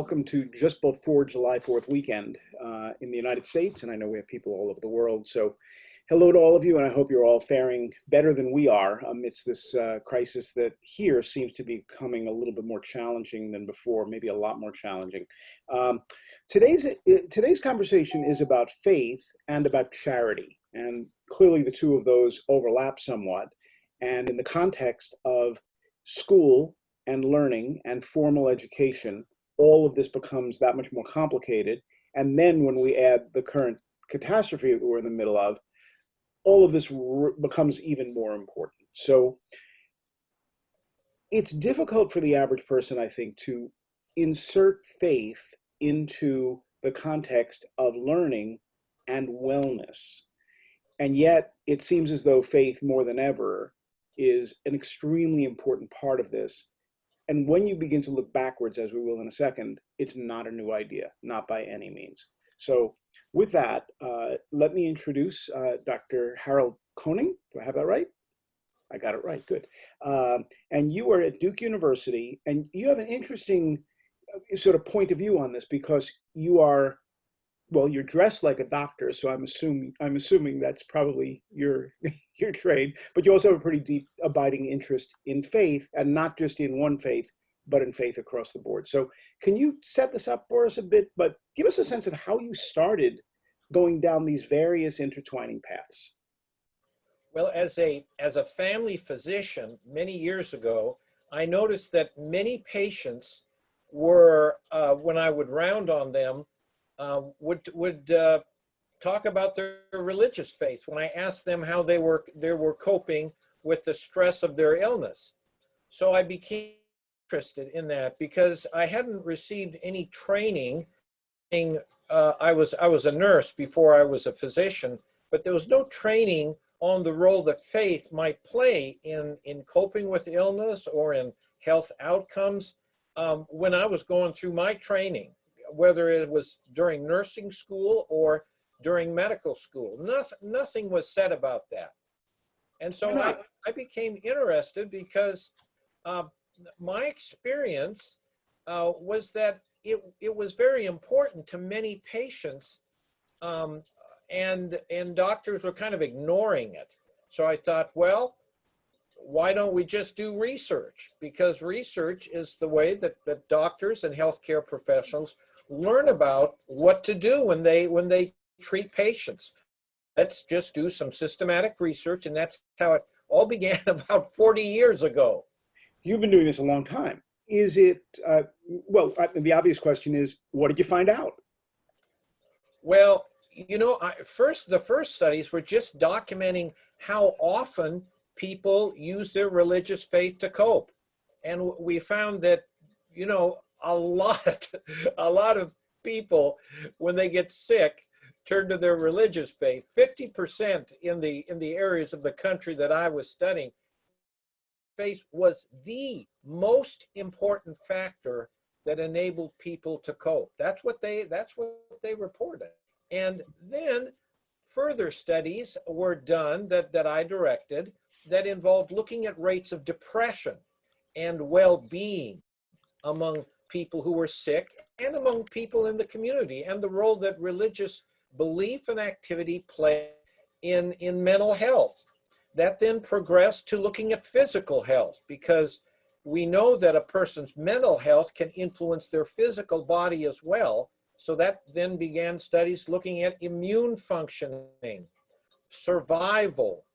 welcome to just before July 4th weekend in the United States, and I know we have people all over the world. So hello to all of you, and I hope you're all faring better than we are amidst this crisis that here seems to be becoming a little bit more challenging than before, maybe a lot more challenging. Today's conversation is about faith and about charity, and clearly the two of those overlap somewhat. And in the context of school and learning and formal education, all of this becomes that much more complicated. And then when we add the current catastrophe that we're in the middle of, all of this becomes even more important. So it's difficult for the average person, I think, to insert faith into the context of learning and wellness. And yet it seems as though faith more than ever is an extremely important part of this. And when you begin to look backwards, as we will in a second, it's not a new idea, not by any means. So with that, let me introduce Dr. Harold Koenig. Do I have that right? I got it right, good. And you are at Duke University, and you have an interesting sort of point of view on this because you are, well, you're dressed like a doctor, so I'm assuming that's probably your trade, but you also have a pretty deep abiding interest in faith, and not just in one faith, but in faith across the board. So can you set this up for us a bit, but give us a sense of how you started going down these various intertwining paths? Well, as a family physician many years ago, I noticed that many patients were, when I would round on them, would talk about their religious faith when I asked them how they were coping with the stress of their illness. So I became interested in that because I hadn't received any training. I was a nurse before I was a physician, but there was no training on the role that faith might play in coping with illness or in health outcomes when I was going through my training, whether it was during nursing school or during medical school. Nothing was said about that. And so I became interested because my experience was that it was very important to many patients, and doctors were kind of ignoring it. So I thought, well, why don't we just do research? Because research is the way that doctors and healthcare professionals learn about what to do when they treat patients. Let's just do some systematic research, and that's how it all began about 40 years ago. You've been doing this a long time. Is it, well, the obvious question is, what did you find out? Well, you know, the first studies were just documenting how often people use their religious faith to cope. And we found that, you know, a lot of people, when they get sick, turn to their religious faith. 50% in the areas of the country that I was studying, faith was the most important factor that enabled people to cope. That's what they reported. And then further studies were done that I directed that involved looking at rates of depression and well-being among people who were sick and among people in the community, and the role that religious belief and activity play in mental health. That then progressed to looking at physical health, because we know that a person's mental health can influence their physical body as well. So that then began studies looking at immune functioning, survival,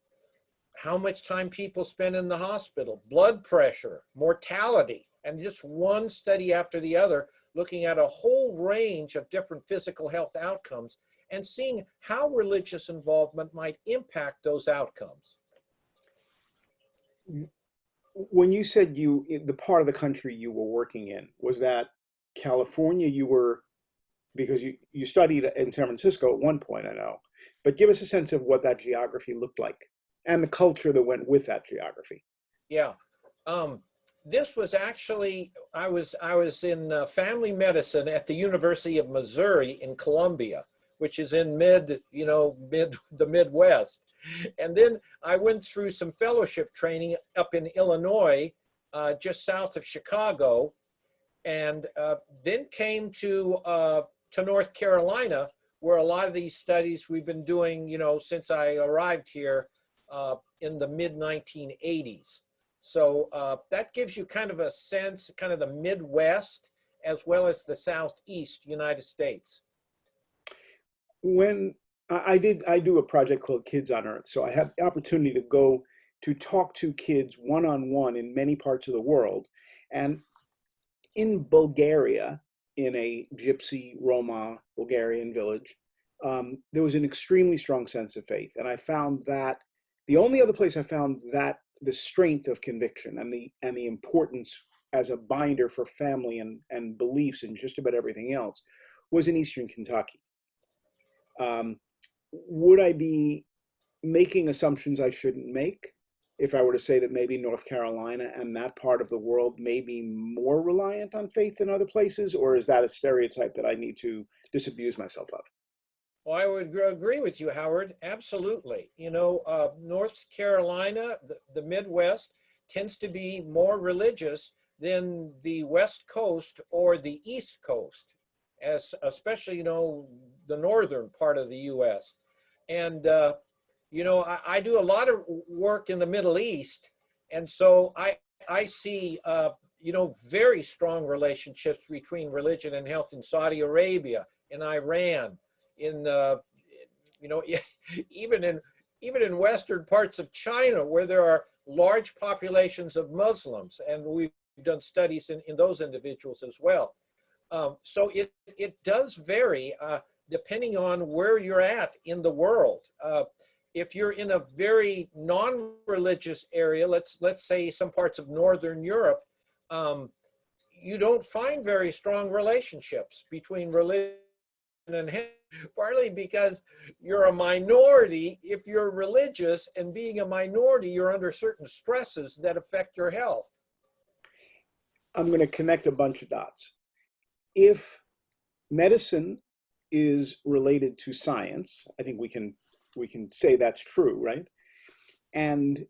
how much time people spend in the hospital, blood pressure, mortality, and just one study after the other, looking at a whole range of different physical health outcomes and seeing how religious involvement might impact those outcomes. When you said the part of the country you were working in, was that California? Because you studied in San Francisco at one point, I know, but give us a sense of what that geography looked like and the culture that went with that geography. Yeah. This was actually, I was in family medicine at the University of Missouri in Columbia, which is in the Midwest. And then I went through some fellowship training up in Illinois, just south of Chicago. and then came to North Carolina, where a lot of these studies we've been doing, since I arrived here in the mid 1980s. So that gives you kind of a sense, kind of the Midwest as well as the Southeast United States. When I do a project called Kids on Earth, so I had the opportunity to go to talk to kids one-on-one in many parts of the world. And in Bulgaria, in a Gypsy Roma Bulgarian village, there was an extremely strong sense of faith. And I found that the only other place I found that the strength of conviction and the importance as a binder for family and beliefs and just about everything else was in Eastern Kentucky. Would I be making assumptions I shouldn't make if I were to say that maybe North Carolina and that part of the world may be more reliant on faith than other places, or is that a stereotype that I need to disabuse myself of? Well, I would agree with you, Howard. Absolutely. North Carolina, the Midwest, tends to be more religious than the West Coast or the East Coast, especially, the northern part of the U.S. And, I do a lot of work in the Middle East. And so I see, very strong relationships between religion and health in Saudi Arabia, in Iran, in even in western parts of China, where there are large populations of Muslims, and we've done studies in those individuals as well. So it does vary depending on where you're at in the world. If you're in a very non-religious area, let's say some parts of Northern Europe, you don't find very strong relationships between religion and health, partly because you're a minority. If you're religious, and being a minority, you're under certain stresses that affect your health. I'm going to connect a bunch of dots. If medicine is related to science, I think we can say that's true, right? And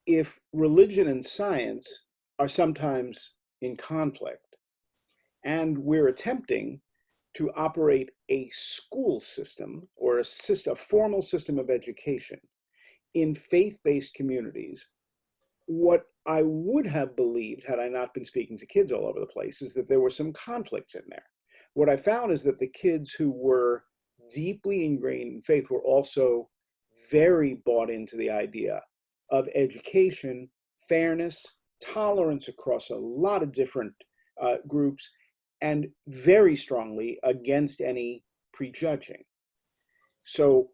if religion and science are sometimes in conflict, and we're attempting to operate a school system or a formal system of education in faith-based communities, what I would have believed, had I not been speaking to kids all over the place, is that there were some conflicts in there. What I found is that the kids who were deeply ingrained in faith were also very bought into the idea of education, fairness, tolerance across a lot of different groups, and very strongly against any prejudging. So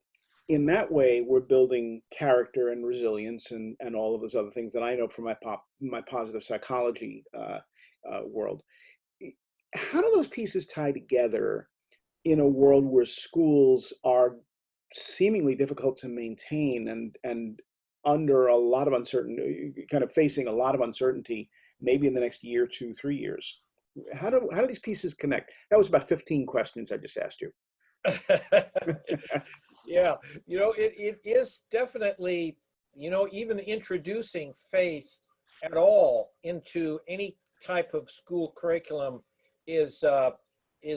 in that way, we're building character and resilience and all of those other things that I know from my positive psychology world. How do those pieces tie together in a world where schools are seemingly difficult to maintain and under a lot of uncertainty, kind of facing a lot of uncertainty, maybe in the next year, 2, 3 years? How do these pieces connect? That was about 15 questions I just asked you. Yeah, it is definitely, even introducing faith at all into any type of school curriculum is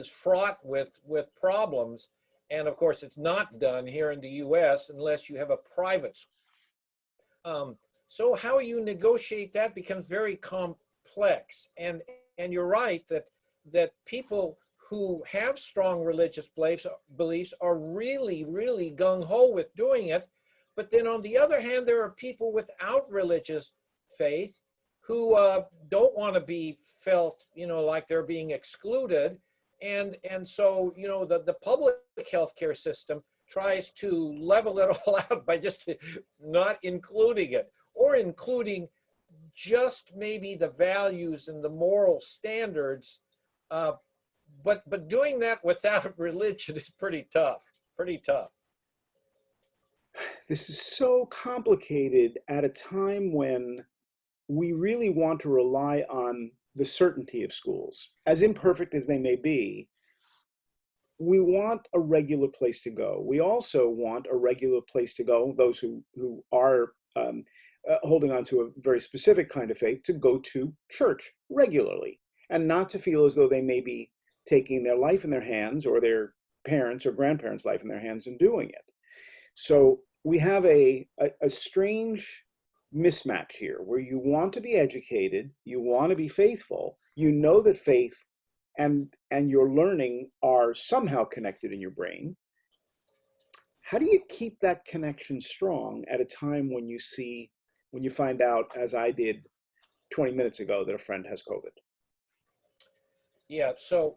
fraught with problems. And of course, it's not done here in the U.S. unless you have a private school. So how you negotiate that becomes very complex. And you're right that people who have strong religious beliefs are really, really gung-ho with doing it. But then on the other hand, there are people without religious faith who don't want to be felt, like they're being excluded. And so, the public healthcare system tries to level it all out by just not including it, or including just maybe the values and the moral standards. But doing that without religion is pretty tough. This is so complicated at a time when we really want to rely on the certainty of schools. As imperfect as they may be, we want a regular place to go. We also want a regular place to go, those who are holding on to a very specific kind of faith, to go to church regularly. and not to feel as though they may be taking their life in their hands or their parents' or grandparents' life in their hands and doing it. So we have a strange mismatch here where you want to be educated, you want to be faithful, you know that faith and your learning are somehow connected in your brain. How do you keep that connection strong at a time when you find out, as I did 20 minutes ago, that a friend has COVID? Yeah, so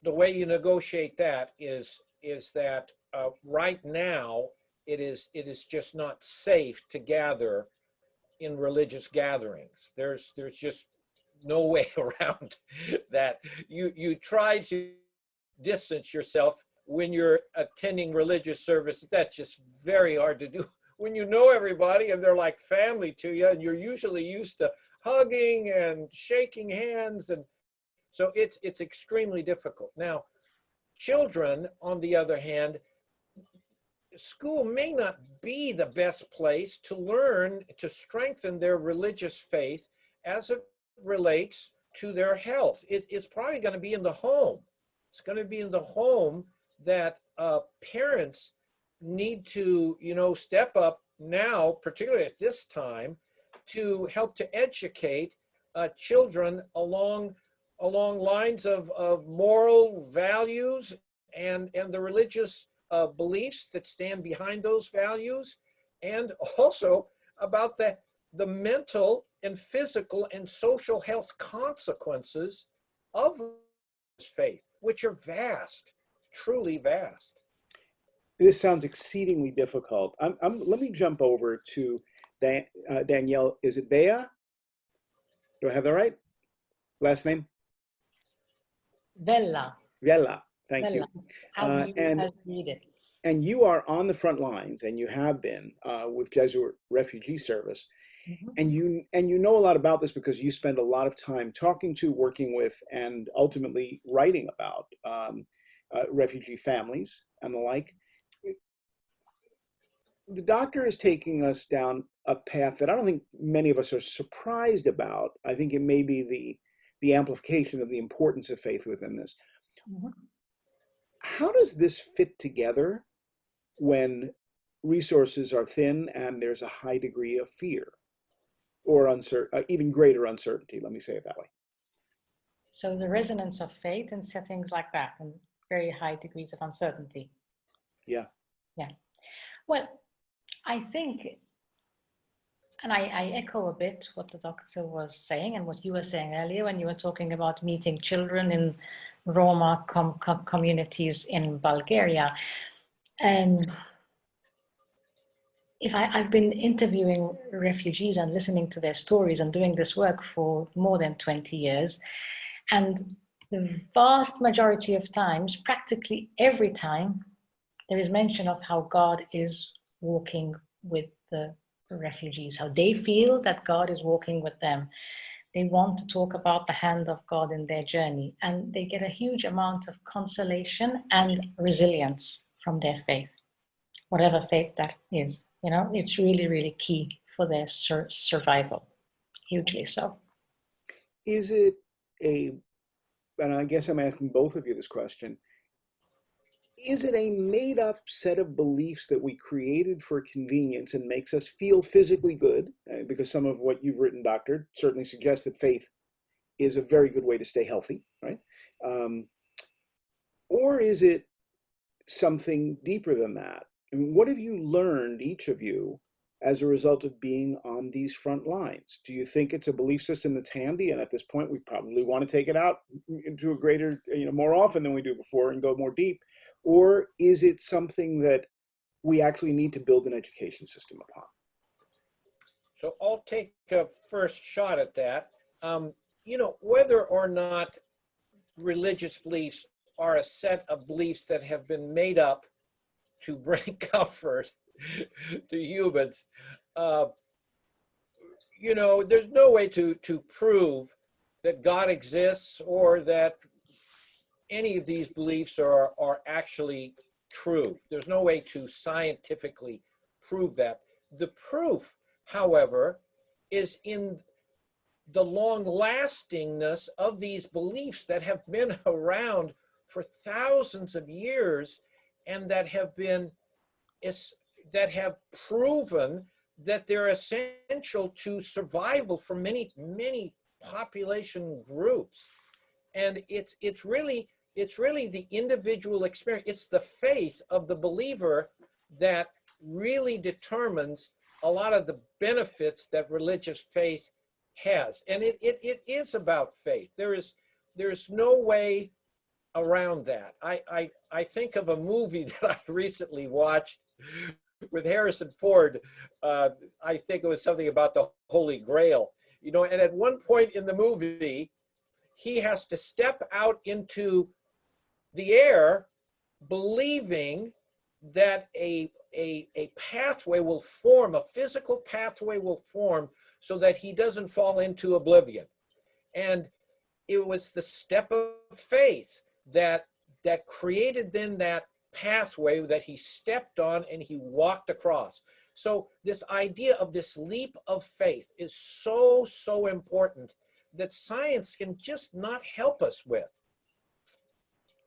the way you negotiate that is that right now it is just not safe to gather in religious gatherings. There's just no way around that. You try to distance yourself when you're attending religious service. That's just very hard to do when you know everybody and they're like family to you, and you're usually used to hugging and shaking hands, and so it's extremely difficult. Now, children, on the other hand, school may not be the best place to learn to strengthen their religious faith as it relates to their health. It's probably going to be in the home. It's going to be in the home that parents need to, step up now, particularly at this time, to help to educate children along lines of moral values and the religious beliefs that stand behind those values, and also about the mental and physical and social health consequences of faith, which are vast, truly vast. This sounds exceedingly difficult. Let me jump over to Danielle. Is it Vella? Do I have that right? Last name? Vella. Vella. Thank Vella. you. How do you read it? And you are on the front lines, and you have been with Jesuit Refugee Service. Mm-hmm. And you know a lot about this because you spend a lot of time talking to, working with, and ultimately writing about refugee families and the like. The doctor is taking us down a path that I don't think many of us are surprised about. I think it may be the amplification of the importance of faith within this. Mm-hmm. How does this fit together when resources are thin and there's a high degree of fear or even greater uncertainty? Let me say it that way. So the resonance of faith in settings like that and very high degrees of uncertainty. Yeah. Yeah. Well, I think, and I echo a bit what the doctor was saying and what you were saying earlier when you were talking about meeting children in Roma communities in Bulgaria. I've been interviewing refugees and listening to their stories and doing this work for more than 20 years. And the vast majority of times, practically every time, there is mention of how God is walking with the refugees, how they feel that God is walking with them. They want to talk about the hand of God in their journey, and they get a huge amount of consolation and resilience from their faith, whatever faith that is. It's really, really key for their survival, hugely so. Is it and I guess I'm asking both of you this question, is it a made-up set of beliefs that we created for convenience and makes us feel physically good? Because some of what you've written, Doctor, certainly suggests that faith is a very good way to stay healthy, right? Or is it something deeper than that? I mean, what have you learned, each of you, as a result of being on these front lines? Do you think it's a belief system that's handy, and at this point we probably want to take it out into a greater, more often than we do before and go more deep? Or is it something that we actually need to build an education system upon? So I'll take a first shot at that. Whether or not religious beliefs are a set of beliefs that have been made up to bring comfort to humans, there's no way to prove that God exists or that any of these beliefs are actually true. There's no way to scientifically prove that. The proof, however, is in the long lastingness of these beliefs that have been around for thousands of years, and that have been that have proven that they're essential to survival for many population groups. And it's really the individual experience. It's the faith of the believer that really determines a lot of the benefits that religious faith has. And it is about faith. There's no way around that. I think of a movie that I recently watched with Harrison Ford. I think it was something about the Holy Grail, you know, and at one point in the movie, he has to step out into the air believing that a pathway will form, a physical pathway will form so that he doesn't fall into oblivion. And it was the step of faith that created then that pathway that he stepped on and he walked across. So this idea of this leap of faith is so important that science can just not help us with.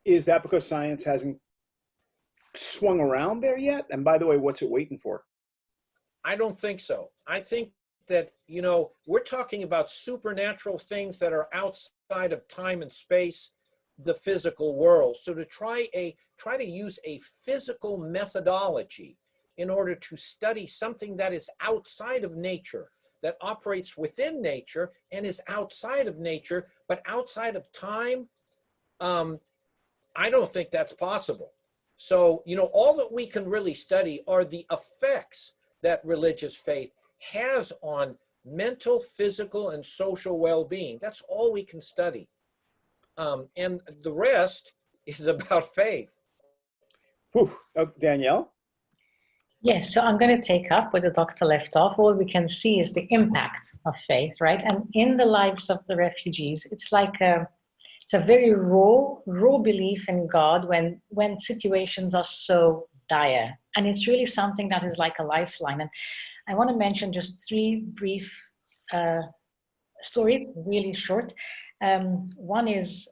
Is that because science hasn't swung around there yet? And by the way, what's it waiting for? I don't think so. I think that, you know, we're talking about supernatural things that are outside of time and space, the physical world. So to try to use a physical methodology in order to study something that is outside of nature, that operates within nature and is outside of nature, but outside of time, I don't think that's possible. So, you know, all that we can really study are the effects that religious faith has on mental, physical, and social well-being. That's all we can study. And the rest is about faith. Whew. Oh, Danielle? Yes, so I'm going to take up where the doctor left off. All we can see is the impact of faith, right? And in the lives of the refugees, it's like it's a very raw belief in God when situations are so dire. And it's really something that is like a lifeline. And I want to mention just 3 brief stories, really short. One is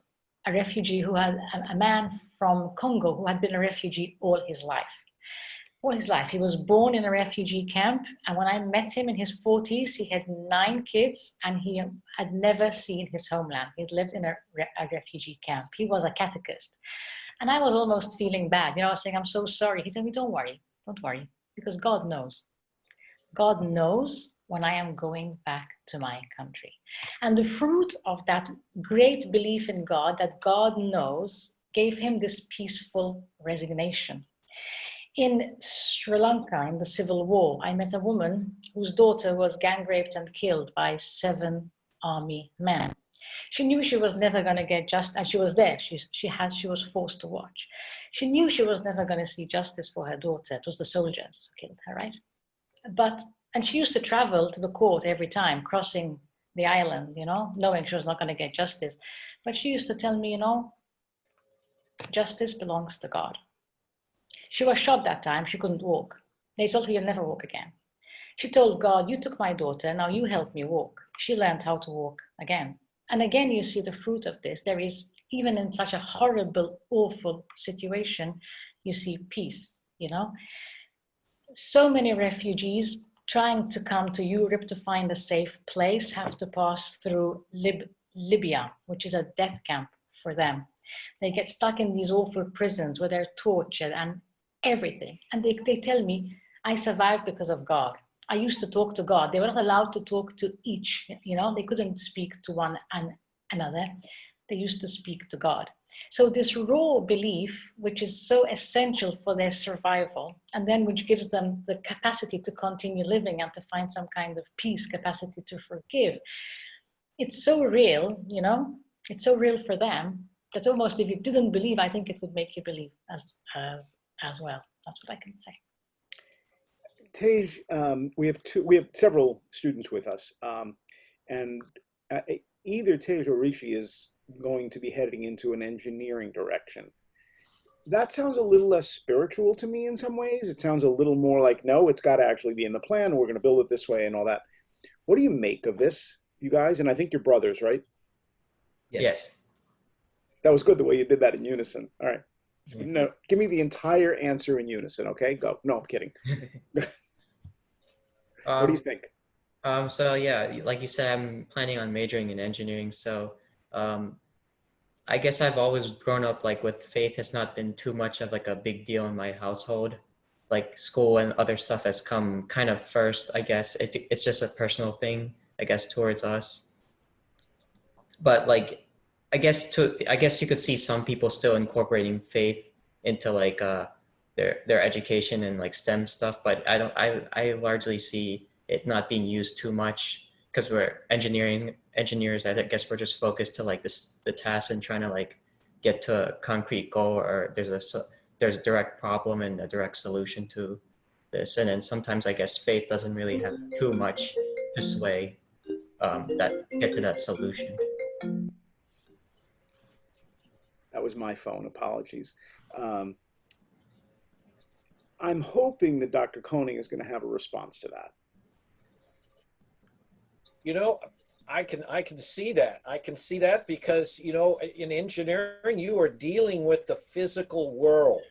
a refugee who had a man from Congo who had been a refugee all his life. He was born in a refugee camp, and when I met him in his 40s, he had 9 kids, and he had never seen his homeland. He'd lived in a refugee camp. He was a catechist. And I was almost feeling bad. You know, I was saying, I'm so sorry. He told me, don't worry, because God knows. God knows when I am going back to my country. And the fruit of that great belief in God, that God knows, gave him this peaceful resignation. In Sri Lanka, in the civil war, I met a woman whose daughter was gang raped and killed by 7 army men. She knew she was never going to get justice, and she was there. She was forced to watch. She knew she was never going to see justice for her daughter. It was the soldiers who killed her, right? And she used to travel to the court every time, crossing the island, you know, knowing she was not going to get justice. But she used to tell me, you know, justice belongs to God. She was shot that time. She couldn't walk. They told her, you'll never walk again. She told God, you took my daughter, now you help me walk. She learned how to walk again. And again, you see the fruit of this. There is, even in such a horrible, awful situation, you see peace, you know. So many refugees trying to come to Europe to find a safe place have to pass through Libya, which is a death camp for them. They get stuck in these awful prisons where they're tortured and everything. And they tell me, I survived because of God. I used to talk to God. They were not allowed to talk to each, you know, they couldn't speak to one and another. They used to speak to God. So this raw belief, which is so essential for their survival, and then which gives them the capacity to continue living and to find some kind of peace, capacity to forgive. It's so real, you know, it's so real for them that almost if you didn't believe, I think it would make you believe as well. That's what I can say. Tej, we have several students with us, and either Tej or Rishi is going to be heading into an engineering direction. That sounds a little less spiritual to me in some ways. It sounds a little more like, no, it's got to actually be in the plan. We're going to build it this way and all that. What do you make of this? you guys, and I think you're brothers, right? Yes. That was good the way you did that in unison. All right. So, Yeah. no, give me the entire answer in unison, okay? Go. No, I'm kidding. What do you think? So yeah, like you said, I'm planning on majoring in engineering. So I guess I've always grown up like with faith has not been too much of like a big deal in my household. Like school and other stuff has come kind of first, I guess. It's just a personal thing, I guess, towards us. But like, I guess you could see some people still incorporating faith into like their education and like STEM stuff. But I largely see it not being used too much because we're engineers. I guess we're just focused to like the task and trying to like get to a concrete goal, or there's a direct problem and a direct solution to this. And then sometimes I guess faith doesn't really have too much to sway that get to that solution. That was my phone. Apologies. I'm hoping that Dr. Koenig is going to have a response to that. You know, I can see that. I can see that because, you know, in engineering, you are dealing with the physical world.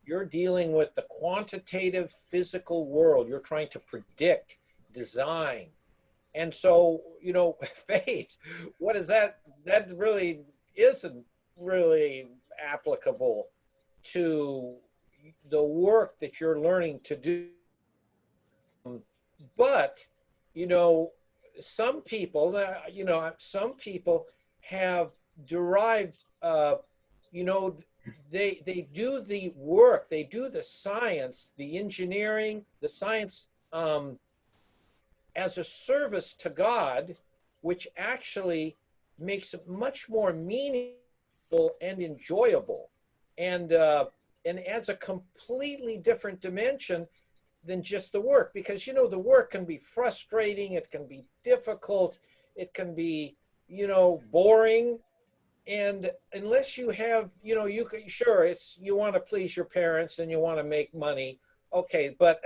You're dealing with the quantitative physical world. You're trying to predict, design. And so, you know, faith, what is that? That really isn't really applicable to the work that you're learning to do. But, you know, some people have derived, you know, they do the work, they do the science, the engineering, the science as a service to God, which actually makes it much more meaningful and enjoyable, and adds a completely different dimension than just the work. Because, you know, the work can be frustrating, it can be difficult, it can be, you know, boring. And unless you have, you know, you can, sure, it's, you want to please your parents and you want to make money. Okay, but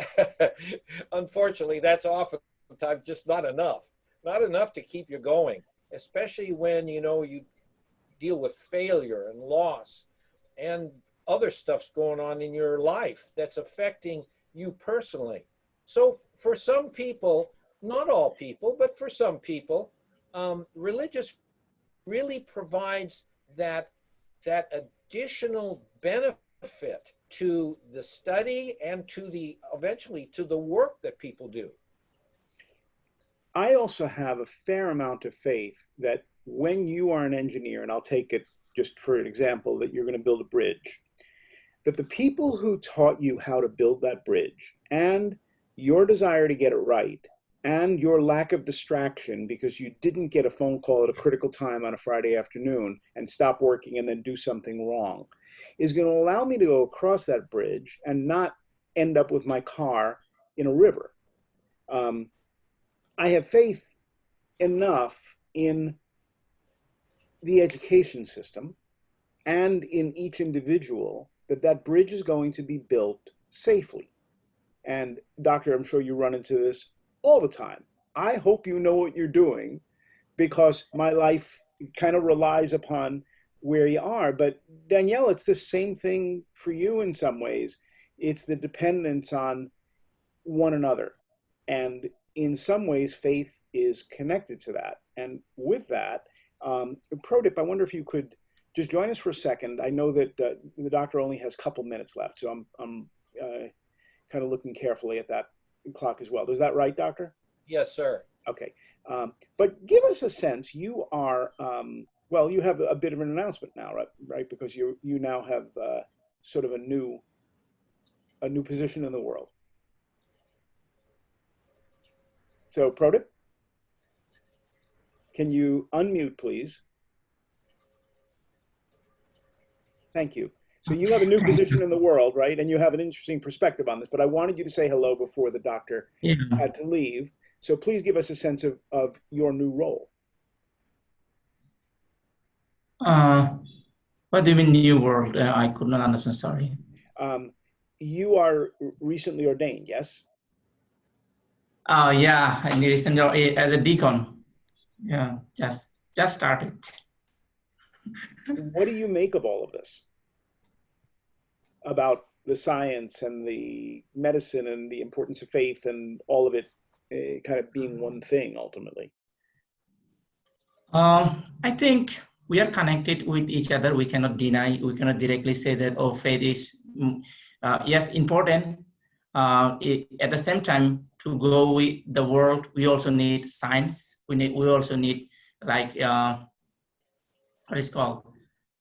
unfortunately, that's oftentimes just not enough to keep you going, especially when, you know, you deal with failure and loss and other stuff's going on in your life that's affecting you personally. So for some people, not all people, but for some people, religious really provides that additional benefit to the study and to the eventually to the work that people do. I also have a fair amount of faith that when you are an engineer, and I'll take it just for an example, that you're going to build a bridge, that the people who taught you how to build that bridge and your desire to get it right and your lack of distraction because you didn't get a phone call at a critical time on a Friday afternoon and stop working and then do something wrong is going to allow me to go across that bridge and not end up with my car in a river. I have faith enough in the education system and in each individual that bridge is going to be built safely. And doctor, I'm sure you run into this all the time. I hope you know what you're doing because my life kind of relies upon where you are. But Danielle, it's the same thing for you in some ways. It's the dependence on one another. And in some ways, faith is connected to that. And with that, Prodip, I wonder if you could just join us for a second. I know that the doctor only has a couple minutes left, so I'm kind of looking carefully at that clock as well. Is that right, doctor? Yes, sir. Okay. But give us a sense. You are, well, you have a bit of an announcement now, right? Because you now have sort of a new position in the world. So, Prodip, can you unmute, please? Thank you. So you have a new position in the world, right? And you have an interesting perspective on this, but I wanted you to say hello before the doctor had to leave. So please give us a sense of your new role. What do you mean new world? I could not understand, sorry. You are recently ordained, yes? Yeah, I recently as a deacon. Yeah, just started. What do you make of all of this about the science and the medicine and the importance of faith and all of it kind of being one thing ultimately? I think we are connected with each other. We cannot deny, we cannot directly say that, oh, faith is, yes, important. At the same time, to go with the world, we also need science. We also need, like, what is called,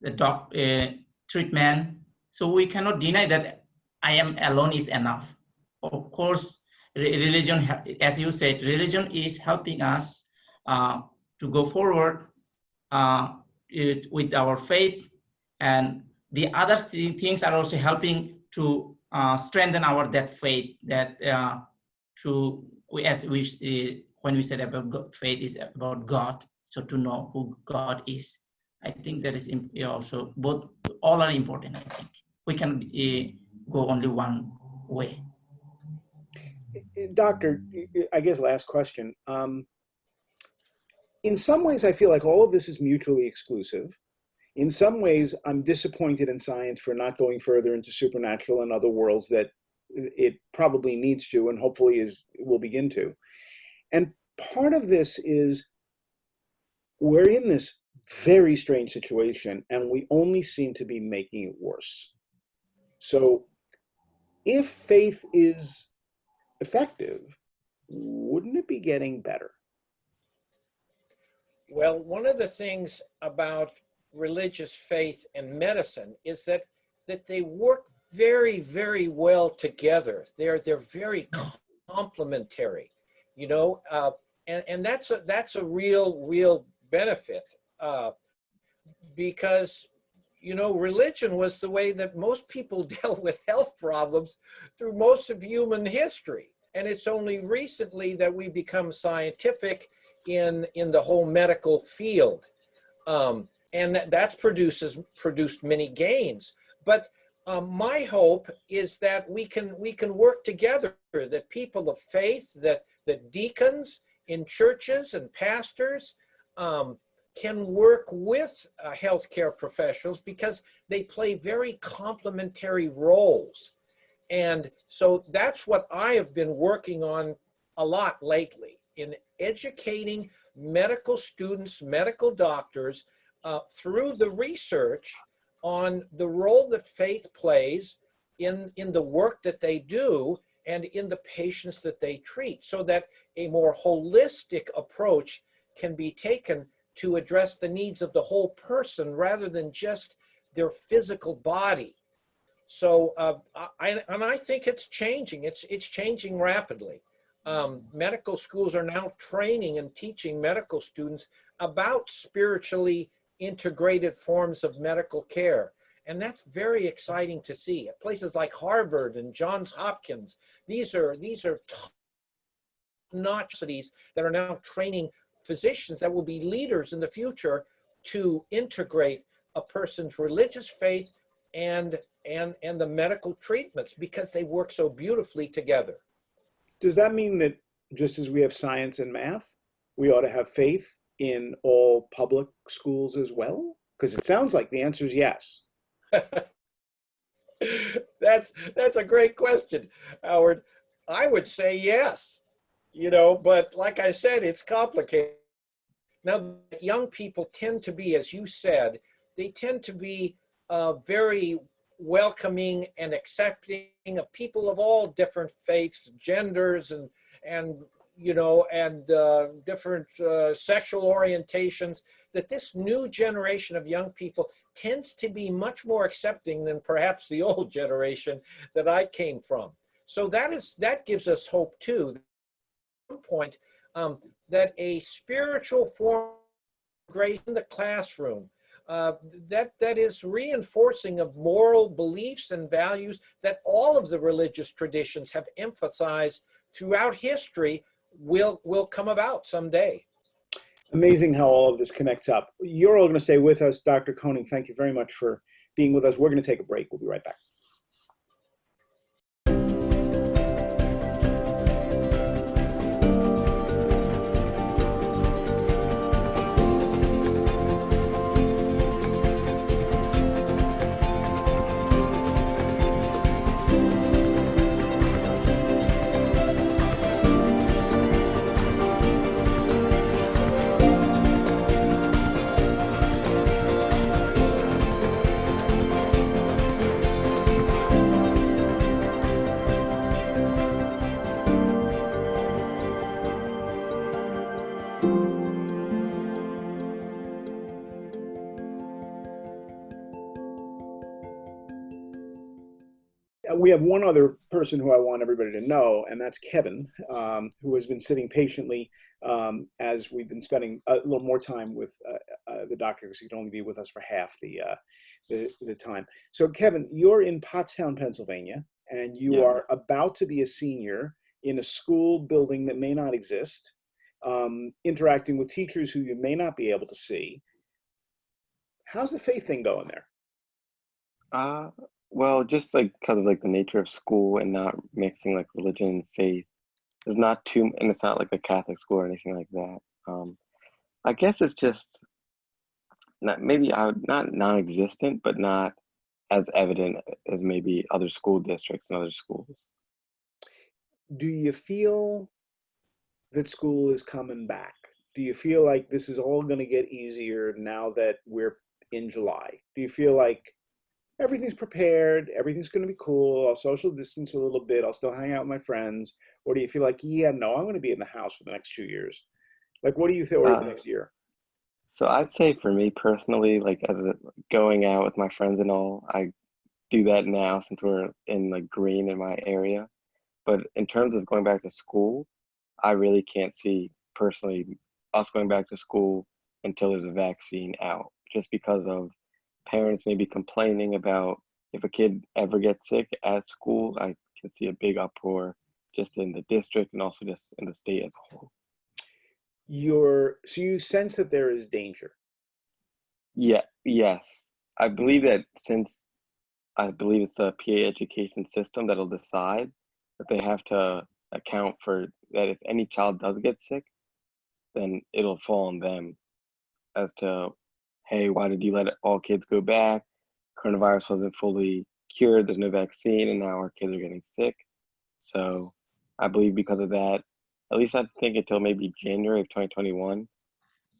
the treatment. So we cannot deny that I am alone is enough. Of course, religion, as you said, religion is helping us to go forward with our faith, and the other things are also helping to strengthen our that faith. That when we said about God, faith is about God, so to know who God is. I think that is also both, all are important. I think we can go only one way. Doctor, I guess last question. In some ways, I feel like all of this is mutually exclusive. In some ways, I'm disappointed in science for not going further into supernatural and other worlds that it probably needs to, and hopefully will begin to. And part of this is we're in this very strange situation, and we only seem to be making it worse. So if faith is effective, wouldn't it be getting better? Well, one of the things about religious faith and medicine is that they work very, very well together. They're very complementary, you know, and that's a real benefit, because, you know, religion was the way that most people dealt with health problems through most of human history, and it's only recently that we become scientific in the whole medical field, and that's produced many gains. But my hope is that we can work together, that people of faith, that deacons in churches and pastors can work with healthcare professionals, because they play very complementary roles. And so that's what I have been working on a lot lately, in educating medical students, medical doctors, through the research on the role that faith plays in the work that they do and in the patients that they treat, so that a more holistic approach can be taken to address the needs of the whole person rather than just their physical body. So I think it's changing. It's changing rapidly. Medical schools are now training and teaching medical students about spiritually integrated forms of medical care. And that's very exciting to see. At places like Harvard and Johns Hopkins, these are top-notch cities that are now training physicians that will be leaders in the future to integrate a person's religious faith and the medical treatments, because they work so beautifully together. Does that mean that just as we have science and math, we ought to have faith in all public schools as well? Because it sounds like the answer is yes. That's a great question, Howard. I would say yes, you know, but like I said, it's complicated. Now, young people tend to be, as you said, they tend to be very welcoming and accepting of people of all different faiths, genders, and you know, and different sexual orientations, that this new generation of young people tends to be much more accepting than perhaps the old generation that I came from. So that gives us hope too. At one point, that a spiritual form of grace in the classroom, that is reinforcing of moral beliefs and values that all of the religious traditions have emphasized throughout history, will come about someday. Amazing how all of this connects up. You're all going to stay with us. Dr. Koenig, thank you very much for being with us. We're going to take a break. We'll be right back. we have one other person who I want everybody to know, and that's Kevin, who has been sitting patiently as we've been spending a little more time with the doctor, because he can only be with us for half the time. So Kevin, you're in Pottstown, Pennsylvania, and you are about to be a senior in a school building that may not exist, interacting with teachers who you may not be able to see. How's the faith thing going there? Well, just like because of like the nature of school and not mixing like religion and faith, there's not too, and it's not like a Catholic school or anything like that. I guess it's just not maybe not non-existent, but not as evident as maybe other school districts and other schools. Do you feel that school is coming back? Do you feel like this is all going to get easier now that we're in July? Do you feel like everything's prepared, everything's going to be cool, I'll social distance a little bit, I'll still hang out with my friends? Or do you feel like, yeah, no, I'm going to be in the house for the next 2 years? Like, what do you think, or the next year? So I'd say for me personally, like going out with my friends and all, I do that now since we're in like green in my area. But in terms of going back to school, I really can't see personally us going back to school until there's a vaccine out, just because of parents may be complaining about if a kid ever gets sick at school. I can see a big uproar just in the district and also just in the state as a whole. So you sense that there is danger? Yeah, yes. I believe that since I believe it's the PA education system that'll decide that they have to account for that if any child does get sick, then it'll fall on them as to, hey, why did you let all kids go back? Coronavirus wasn't fully cured, there's no vaccine, and now our kids are getting sick. So I believe because of that, at least I think until maybe January of 2021,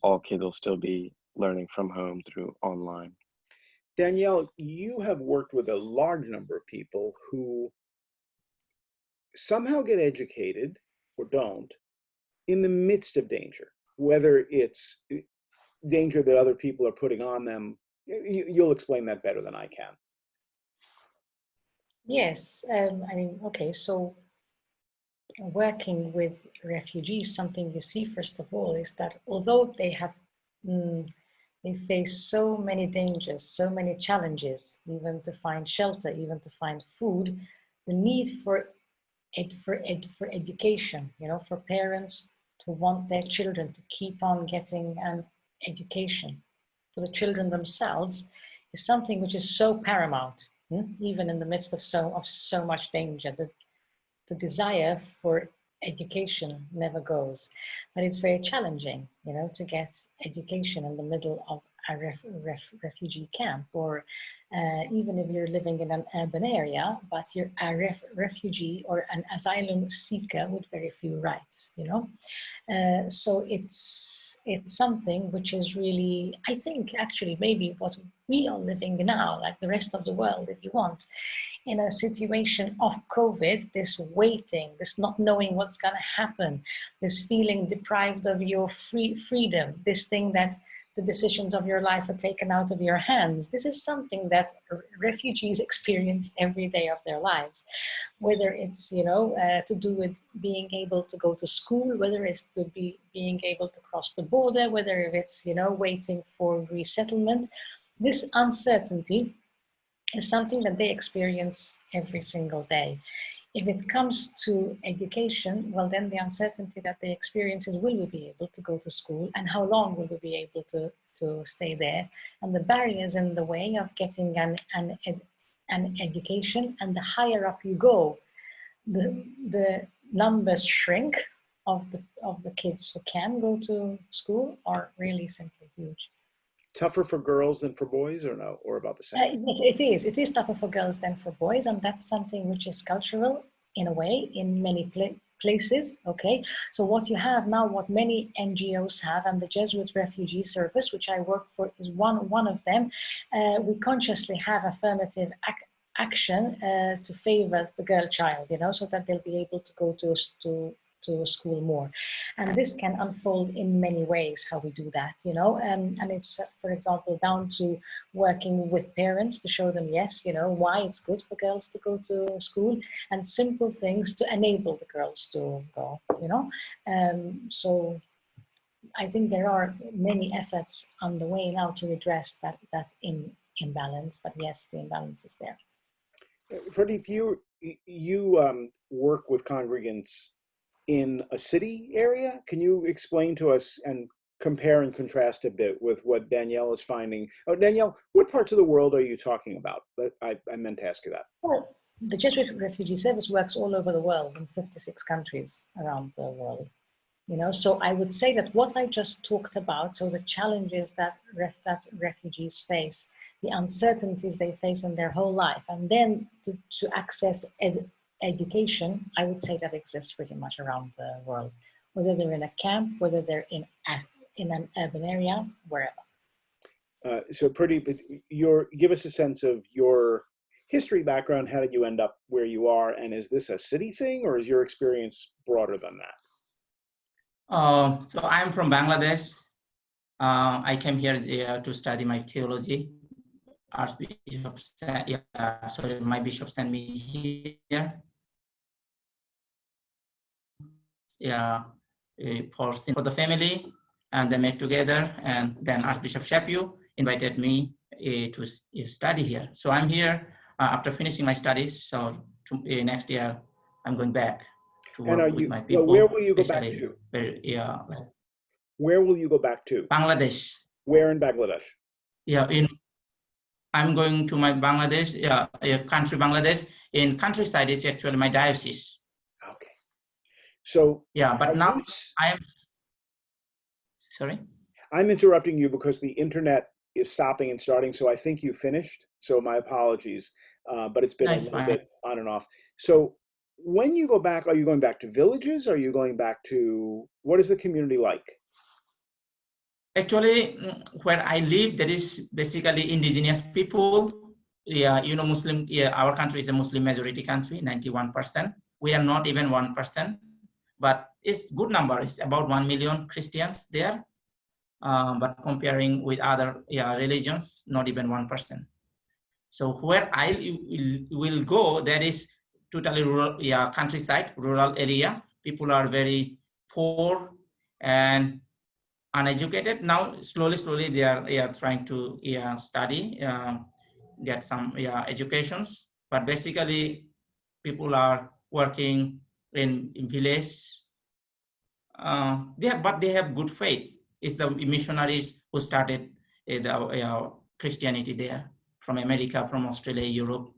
all kids will still be learning from home through online. Danielle, you have worked with a large number of people who somehow get educated or don't in the midst of danger, whether it's danger that other people are putting on them. You'll explain that better than I can. Yes, I mean, okay, so working with refugees, something you see first of all is that although they have they face so many dangers, so many challenges, even to find shelter, even to find food, the need for education, you know, for parents to want their children to keep on getting an education for the children themselves is something which is so paramount, even in the midst of so much danger. The desire for education never goes, but it's very challenging, you know, to get education in the middle of a refugee camp, or even if you're living in an urban area, but you're a refugee or an asylum seeker with very few rights, you know. So it's something which is really, I think, actually maybe what we are living now, like the rest of the world, if you want, in a situation of COVID, this waiting, this not knowing what's going to happen, this feeling deprived of your freedom, this thing that the decisions of your life are taken out of your hands. This is something that refugees experience every day of their lives, whether it's, you know, to do with being able to go to school, whether it's to be being able to cross the border, whether it's, you know, waiting for resettlement. This uncertainty is something that they experience every single day. If it comes to education, well, then the uncertainty that they experience is, will we be able to go to school, and how long will we be able to stay there? And the barriers in the way of getting an education, and the higher up you go, the numbers shrink of the kids who can go to school are really simply huge. Tougher for girls than for boys, or no, or about the same? It is tougher for girls than for boys, and that's something which is cultural in a way in many places. Okay, so what you have now, what many NGOs have, and the Jesuit Refugee Service, which I work for, is one of them. We consciously have affirmative action to favor the girl child, you know, so that they'll be able to go to to school more. And this can unfold in many ways, how we do that, you know, and it's, for example, down to working with parents to show them, yes, you know, why it's good for girls to go to school, and simple things to enable the girls to go, you know. So I think there are many efforts on the way now to address that imbalance, but yes, the imbalance is there. Prodip, you work with congregants in a city area. Can you explain to us and compare and contrast a bit with what Danielle is finding? Oh, Danielle, what parts of the world are you talking about? I meant to ask you that. Well, the Jesuit Refugee Service works all over the world in 56 countries around the world. You know, so I would say that what I just talked about, so the challenges that refugees face, the uncertainties they face in their whole life, and then to access education, I would say that exists pretty much around the world, whether they're in a camp, whether they're in an urban area, wherever. So Prodip, give us a sense of your history background. How did you end up where you are? And is this a city thing, or is your experience broader than that? So I'm from Bangladesh. I came here to study my theology. My bishop sent me here. For the family, and they met together, and then Archbishop Shapiu invited me to study here. So I'm here after finishing my studies. So next year I'm going back to work with my people. Where will you go back to? Where will you go back to? Bangladesh. Where in Bangladesh? I'm going to my Bangladesh, country Bangladesh. In countryside is actually my diocese. Okay. So but now sorry? I'm interrupting you because the internet is stopping and starting, so I think you finished. So my apologies, but it's been a little bit on and off. So when you go back, are you going back to villages? Are you going back to, what is the community like? Actually, where I live, there is basically indigenous people. Muslim, our country is a Muslim majority country, 91%. We are not even 1%, but it's good number. It's about 1 million Christians there. But comparing with other religions, not even 1%. So where I will go, there is totally rural, countryside, rural area. People are very poor and uneducated. Now, slowly, they are trying to study, get some educations. But basically, people are working in village. They have good faith. It's the missionaries who started the Christianity there from America, from Australia, Europe.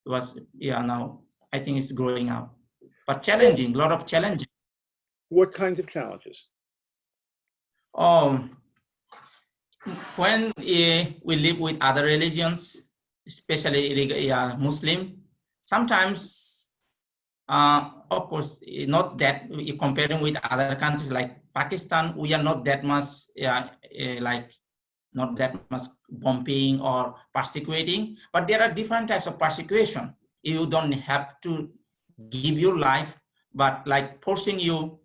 It was now I think it's growing up, but challenging, a lot of challenges. What kinds of challenges? When we live with other religions, especially Muslim, sometimes, of course, not that comparing with other countries like Pakistan, we are not that much not that much bombing or persecuting, but there are different types of persecution. You don't have to give your life, but like forcing you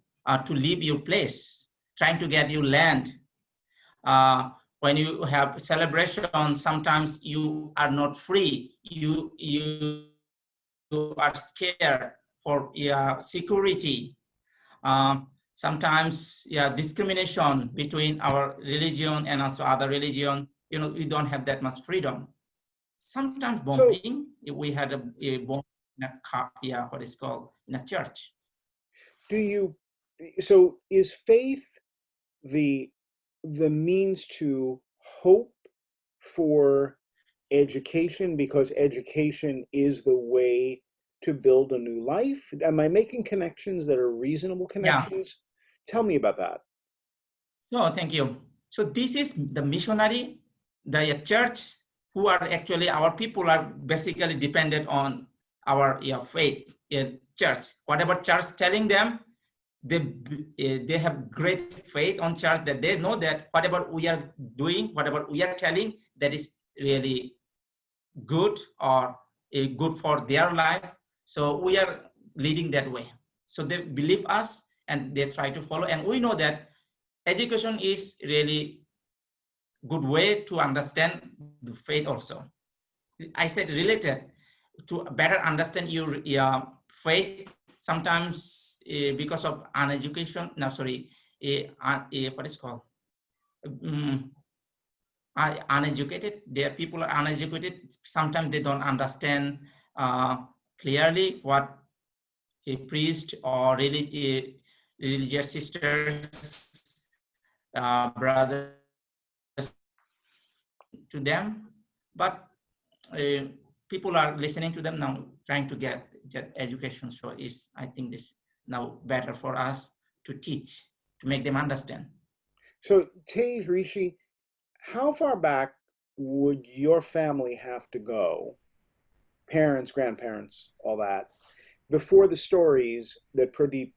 to leave your place, trying to get you land. When you have celebration, sometimes you are not free. You are scared for security. Sometimes discrimination between our religion and also other religion. We don't have that much freedom. Sometimes bombing. We had a bomb in a car, what is called in a church. So is faith the means to hope for education, because education is the way to build a new life? Am I making connections that are reasonable connections? Tell me about that. No, thank you. So this is the missionary, the church, who are actually our people are basically dependent on our faith in church. Whatever church telling them, they have great faith on church, that they know that whatever we are doing, whatever we are telling, that is really good or good for their life. So we are leading that way. So they believe us, and they try to follow. And we know that education is really good way to understand the faith also. I said related to better understand your faith. Sometimes because of uneducation, no, sorry, what is called? Uneducated. There people are uneducated. Sometimes they don't understand clearly what a priest or religious sisters, brothers to them, but people are listening to them now, trying to get education. So I think this now better for us to teach, to make them understand. So Tej, Rishi, how far back would your family have to go, parents, grandparents, all that, before the stories that Prodip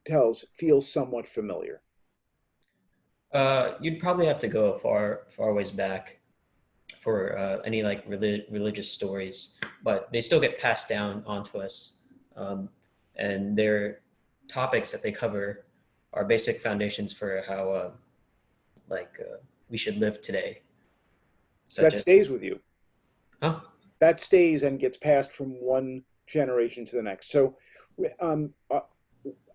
tells feel somewhat familiar? You'd probably have to go far ways back for any like religious stories, but they still get passed down onto us, and their topics that they cover are basic foundations for how we should live today. So that stays with you. Huh? That stays and gets passed from one generation to the next. So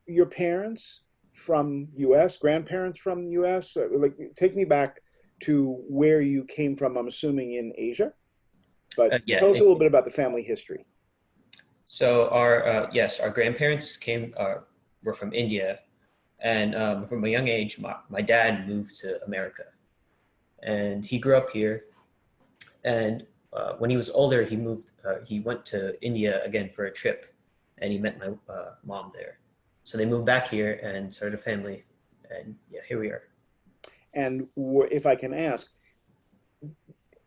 your parents from US, grandparents from US, like take me back to where you came from. I'm assuming in Asia, but yeah, tell us a little bit about the family history. So our grandparents were from India, and from a young age, my dad moved to America, and he grew up here. And when he was older, he went to India again for a trip, and he met my mom there. So they moved back here and started a family, and yeah, here we are. And if I can ask,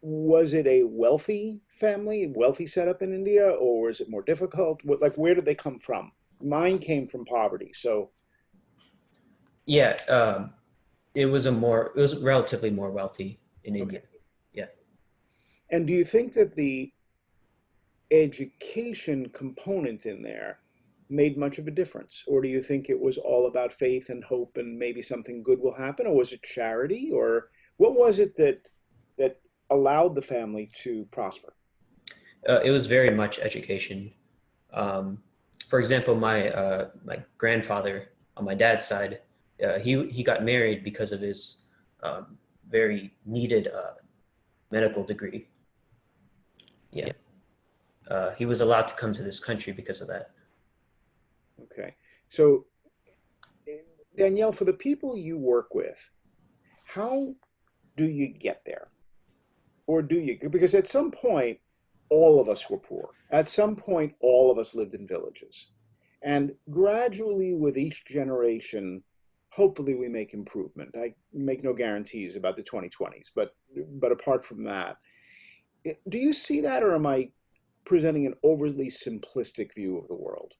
was it a wealthy family, wealthy setup in India, or was it more difficult? Like, where did they come from? Mine came from poverty, so. Yeah, it was relatively more wealthy in India. Okay. Yeah. And do you think that the education component in there made much of a difference? Or do you think it was all about faith and hope and maybe something good will happen? Or was it charity? Or what was it that allowed the family to prosper? It was very much education. For example, my grandfather on my dad's side, he got married because of his very needed medical degree. Yeah. He was allowed to come to this country because of that. Okay. So, Danielle, for the people you work with, how do you get there? Or do you? Because at some point, all of us were poor. At some point, all of us lived in villages. And gradually, with each generation, hopefully we make improvement. I make no guarantees about the 2020s, but apart from that, do you see that, or am I presenting an overly simplistic view of the world?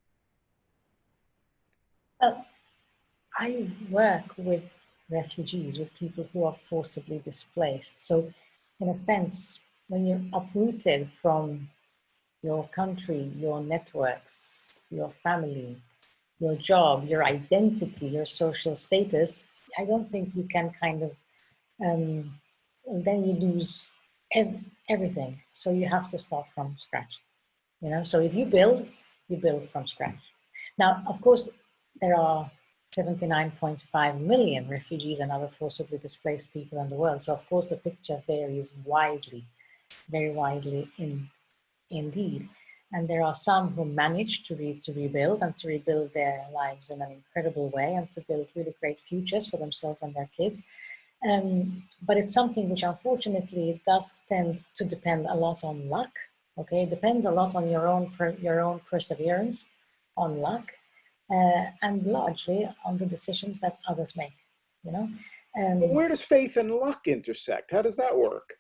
I work with refugees, with people who are forcibly displaced. So in a sense, when you're uprooted from your country, your networks, your family, your job, your identity, your social status, I don't think you can kind of, then you lose everything. So you have to start from scratch, you know? So if you build from scratch. Now, of course, there are 79.5 million refugees and other forcibly displaced people in the world. So of course the picture varies widely, very widely indeed. And there are some who manage to rebuild and to rebuild their lives in an incredible way and to build really great futures for themselves and their kids. But it's something which unfortunately does tend to depend a lot on luck. Okay, it depends a lot on your own perseverance, on luck, and largely on the decisions that others make, you know. But where does faith and luck intersect? How does that work?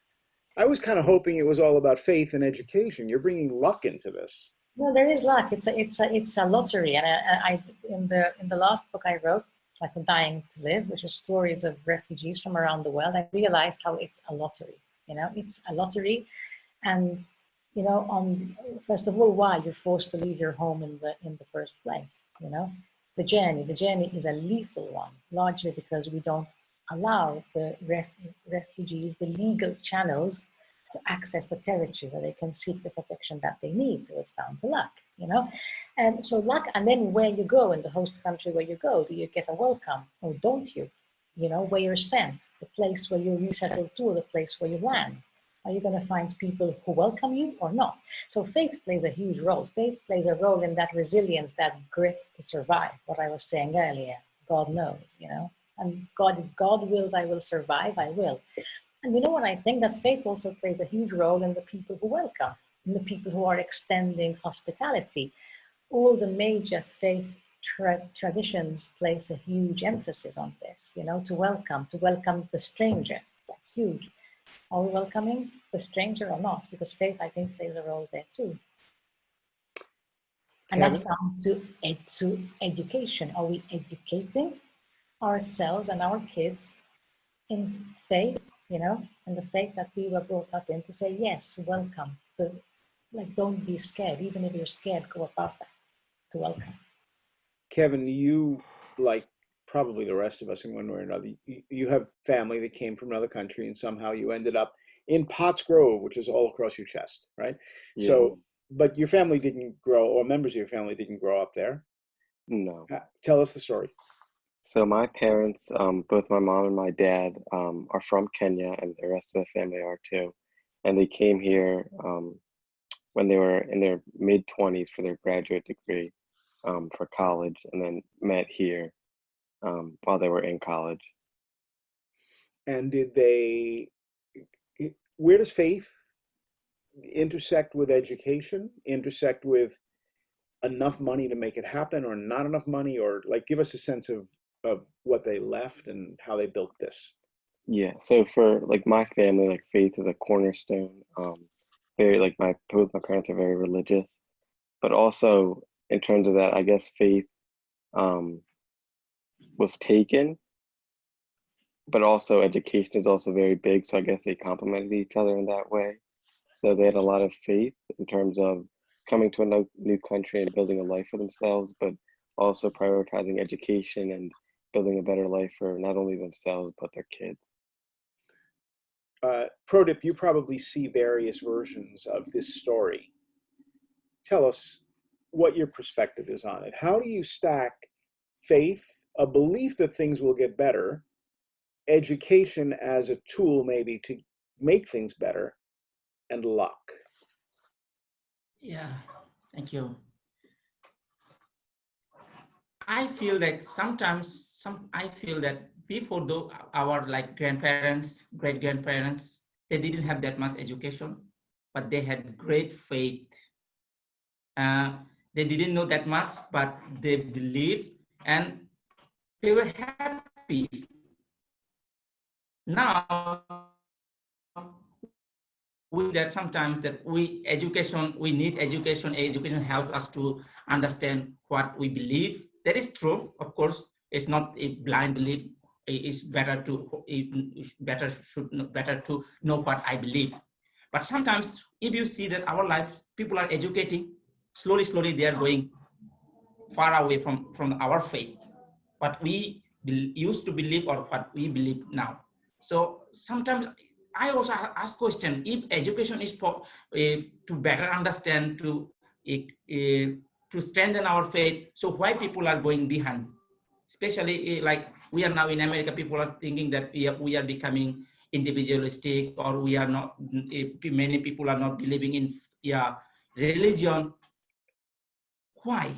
I was kind of hoping it was all about faith and education. You're bringing luck into this. No, there is luck. It's a lottery, and I in the last book I wrote, like Dying to Live, which is stories of refugees from around the world, I realized how it's a lottery. You know, it's a lottery, and you know, first of all, why you're forced to leave your home in the first place. You know, the journey is a lethal one, largely because we don't allow the refugees the legal channels to access the territory where they can seek the protection that they need. So it's down to luck, you know? And so luck, and then where you go in the host country where you go, do you get a welcome or don't you? You know, where you're sent, the place where you're resettled to, or the place where you land. Are you going to find people who welcome you or not? So faith plays a huge role. Faith plays a role in that resilience, that grit to survive, what I was saying earlier. God knows, you know, and God, if God wills I will survive, I will. And you know what, I think that faith also plays a huge role in the people who welcome, in the people who are extending hospitality. All the major faith traditions place a huge emphasis on this, you know, to welcome the stranger. That's huge. Are we welcoming the stranger or not? Because faith, I think, plays a role there too. And that's down to education. Are we educating ourselves and our kids in faith, you know, and the faith that we were brought up in, to say, yes, welcome. Like, don't be scared. Even if you're scared, go above that to welcome. Kevin, you, like probably the rest of us in one way or another, you have family that came from another country, and somehow you ended up in Potts Grove, which is all across your chest, right? Yeah. So, but your family didn't grow, or members of your family didn't grow up there. No. Tell us the story. So my parents, both my mom and my dad, are from Kenya, and the rest of the family are too. And they came here when they were in their mid-20s for their graduate degree for college, and then met here while they were in college. And where does faith intersect with education, intersect with enough money to make it happen, or not enough money, or like give us a sense of what they left and how they built this? Yeah, so for like my family, like faith is a cornerstone. Very like both my parents are very religious, but also in terms of that, I guess faith was taken, but also education is also very big. So I guess they complemented each other in that way. So they had a lot of faith in terms of coming to a new country and building a life for themselves, but also prioritizing education and building a better life for not only themselves, but their kids. Prodip, you probably see various versions of this story. Tell us what your perspective is on it. How do you stack faith, a belief that things will get better, education as a tool maybe to make things better, and luck? Yeah, thank you. I feel that sometimes I feel that before our like grandparents, great grandparents, they didn't have that much education, but they had great faith. They didn't know that much, but they believed and they were happy. Now, with that, sometimes that we need education. Education helps us to understand what we believe. That is true, of course. It's not a blind belief. It's better to know what I believe. But sometimes, if you see that our life, people are educating, slowly they are going far away from our faith, what we used to believe or what we believe now. So sometimes I also ask question, if education is for to better understand, to strengthen our faith, so why people are going behind? Especially like we are now in America, people are thinking that we are becoming individualistic, or we are not, many people are not believing in religion. Why?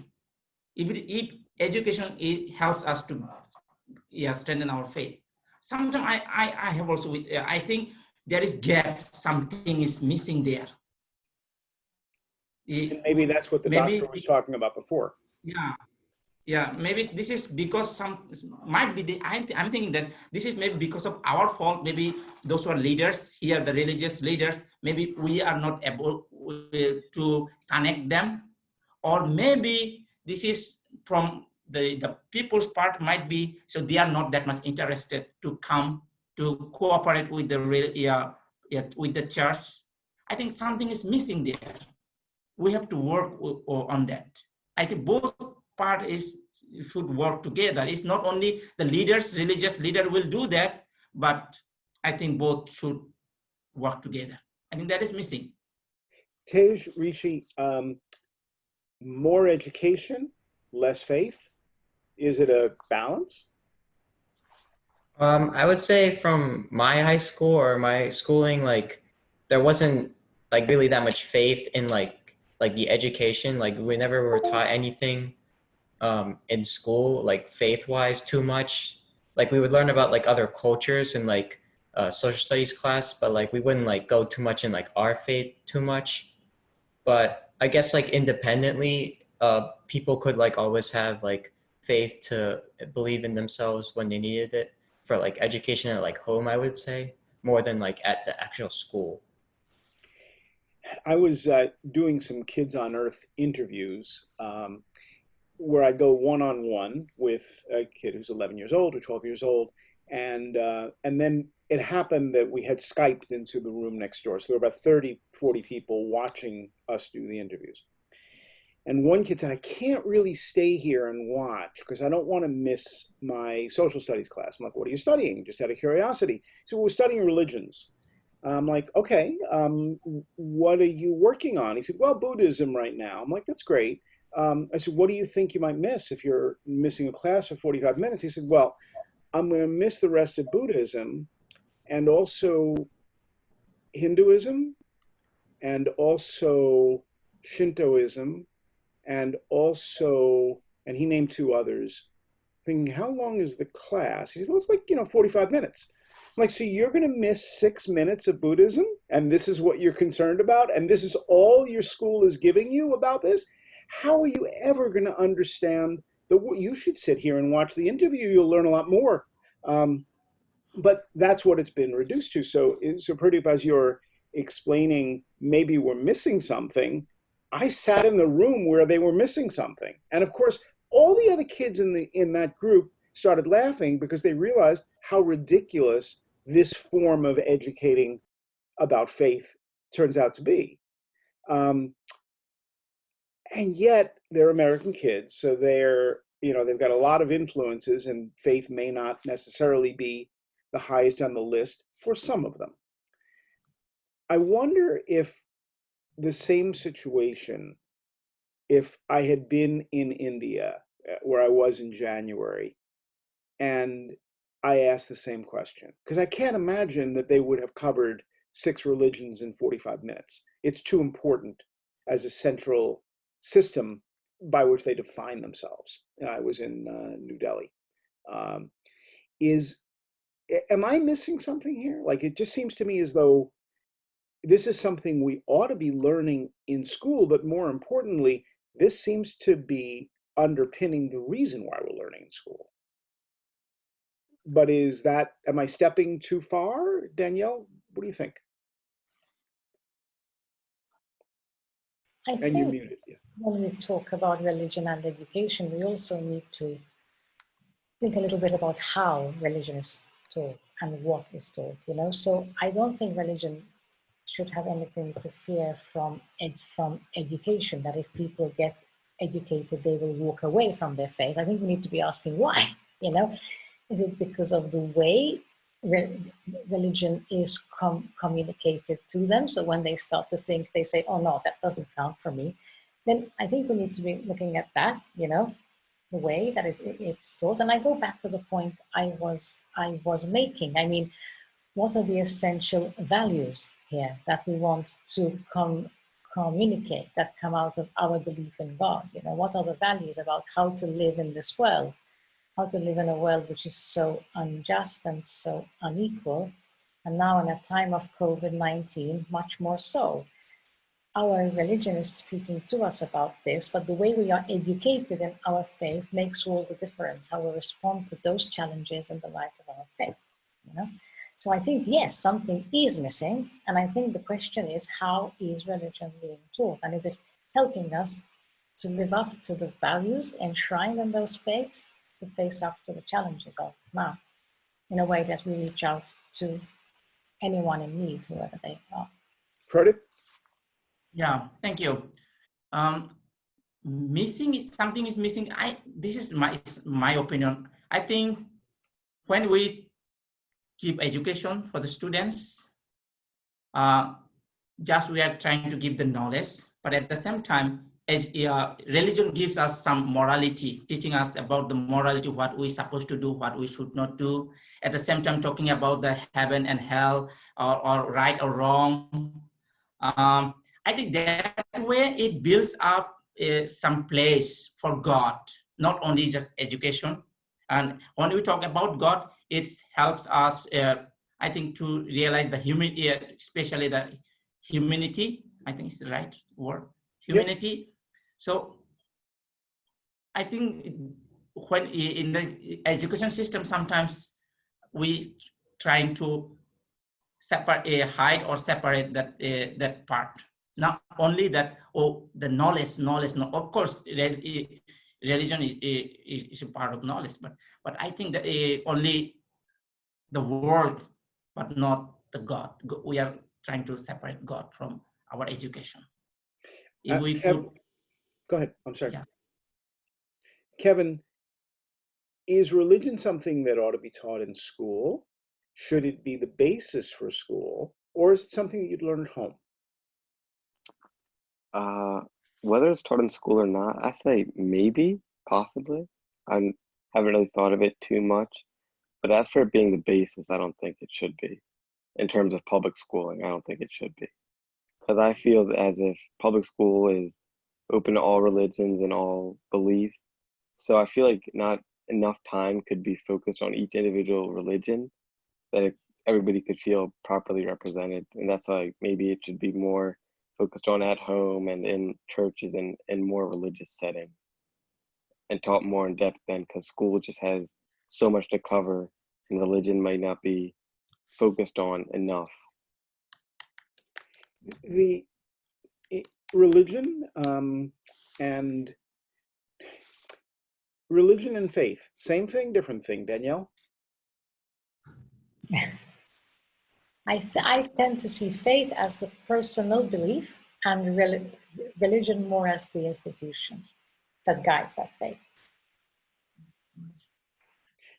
If education helps us to strengthen our faith. Sometimes I have also, I think there is gap, something is missing there. And maybe that's what the doctor was talking about before. Yeah, maybe this is because I'm thinking that this is maybe because of our fault. Maybe those who are leaders here, the religious leaders, maybe we are not able to connect them, or maybe this is from the people's part, might be, so they are not that much interested to come to cooperate with with the church. I think something is missing there. We have to work on that. I think both part is should work together. It's not only the leaders, religious leader will do that, but I think both should work together. I think that is missing. Tej, Rishi, more education, less faith? Is it a balance? I would say from my high school or my schooling, like there wasn't like really that much faith in like the education. Like we never were taught anything in school, like faith-wise too much. Like we would learn about like other cultures in like social studies class, but like we wouldn't like go too much in like our faith too much. But I guess like independently, people could like always have like faith to believe in themselves when they needed it for like education at like home, I would say, more than like at the actual school. I was doing some Kids on Earth interviews where I go one-on-one with a kid who's 11 years old or 12 years old. And then it happened that we had Skyped into the room next door. So there were about 30, 40 people watching us do the interviews. And one kid said, I can't really stay here and watch because I don't want to miss my social studies class. I'm like, what are you studying? Just out of curiosity. So we're studying religions. I'm like, okay, what are you working on? He said, well, Buddhism right now. I'm like, that's great. I said, what do you think you might miss if you're missing a class for 45 minutes? He said, well, I'm going to miss the rest of Buddhism and also Hinduism and also Shintoism and also, and he named two others, thinking, how long is the class? He said, well, it's like, 45 minutes. I'm like, so you're going to miss 6 minutes of Buddhism and this is what you're concerned about? And this is all your school is giving you about this? How are you ever going to understand you should sit here and watch the interview. You'll learn a lot more. But that's what it's been reduced to. So Prodip, as you're explaining, maybe we're missing something, I sat in the room where they were missing something. And of course, all the other kids in that group started laughing because they realized how ridiculous this form of educating about faith turns out to be. And yet they're American kids, so they've got a lot of influences, and faith may not necessarily be the highest on the list for some of them. I wonder if the same situation, if I had been in India, where I was in January, and I asked the same question, because I can't imagine that they would have covered 6 religions in 45 minutes. It's too important as a central system by which they define themselves. I was in New Delhi. Am I missing something here? Like, it just seems to me as though this is something we ought to be learning in school, but more importantly, this seems to be underpinning the reason why we're learning in school. But am I stepping too far? Danielle, what do you think? I think you're muted. Yeah. when we talk about religion and education, we also need to think a little bit about how religion is taught and what is taught, So I don't think religion should have anything to fear from education, that if people get educated, they will walk away from their faith. I think we need to be asking why, Is it because of the way religion is communicated to them? So when they start to think, they say, oh no, that doesn't count for me. Then I think we need to be looking at that, the way that it's taught. And I go back to the point I was making. I mean, what are the essential values here that we want to communicate, that come out of our belief in God? What are the values about how to live in this world? How to live in a world which is so unjust and so unequal, and now in a time of COVID-19, much more so. Our religion is speaking to us about this, but the way we are educated in our faith makes all the difference, how we respond to those challenges in the light of our faith, So I think, yes, something is missing, and I think the question is, how is religion being taught, and is it helping us to live up to the values enshrined in those faiths, to face up to the challenges of now, in a way that we reach out to anyone in need, whoever they are. Prodip? Yeah, thank you. missing is something is missing. This is my opinion. I think when we give education for the students, just we are trying to give the knowledge, but at the same time, as religion gives us some morality, teaching us about the morality, what we're supposed to do, what we should not do. At the same time, talking about the heaven and hell, or right or wrong. I think that way it builds up some place for God, not only just education. And when we talk about God, it helps us, I think, to realize the humanity, especially the humanity. I think it's the right word, humanity. Yep. So I think when in the education system, sometimes we trying to separate, hide or separate that part. Not only that, the knowledge. Of course, religion is a part of knowledge, but I think that only the world, but not the God. We are trying to separate God from our education. If we go ahead. I'm sorry. Yeah. Kevin, is religion something that ought to be taught in school? Should it be the basis for school, or is it something that you'd learn at home? Whether it's taught in school or not, I say maybe, possibly. I haven't really thought of it too much. But as for it being the basis, I don't think it should be. In terms of public schooling, I don't think it should be. Because I feel as if public school is open to all religions and all beliefs. So I feel like not enough time could be focused on each individual religion that everybody could feel properly represented. And that's why maybe it should be more focused on at home and in churches and in more religious settings, and taught more in depth then, because school just has so much to cover and religion might not be focused on enough. The religion and faith, same thing, different thing, Danielle? I tend to see faith as the personal belief and religion more as the institution that guides that faith.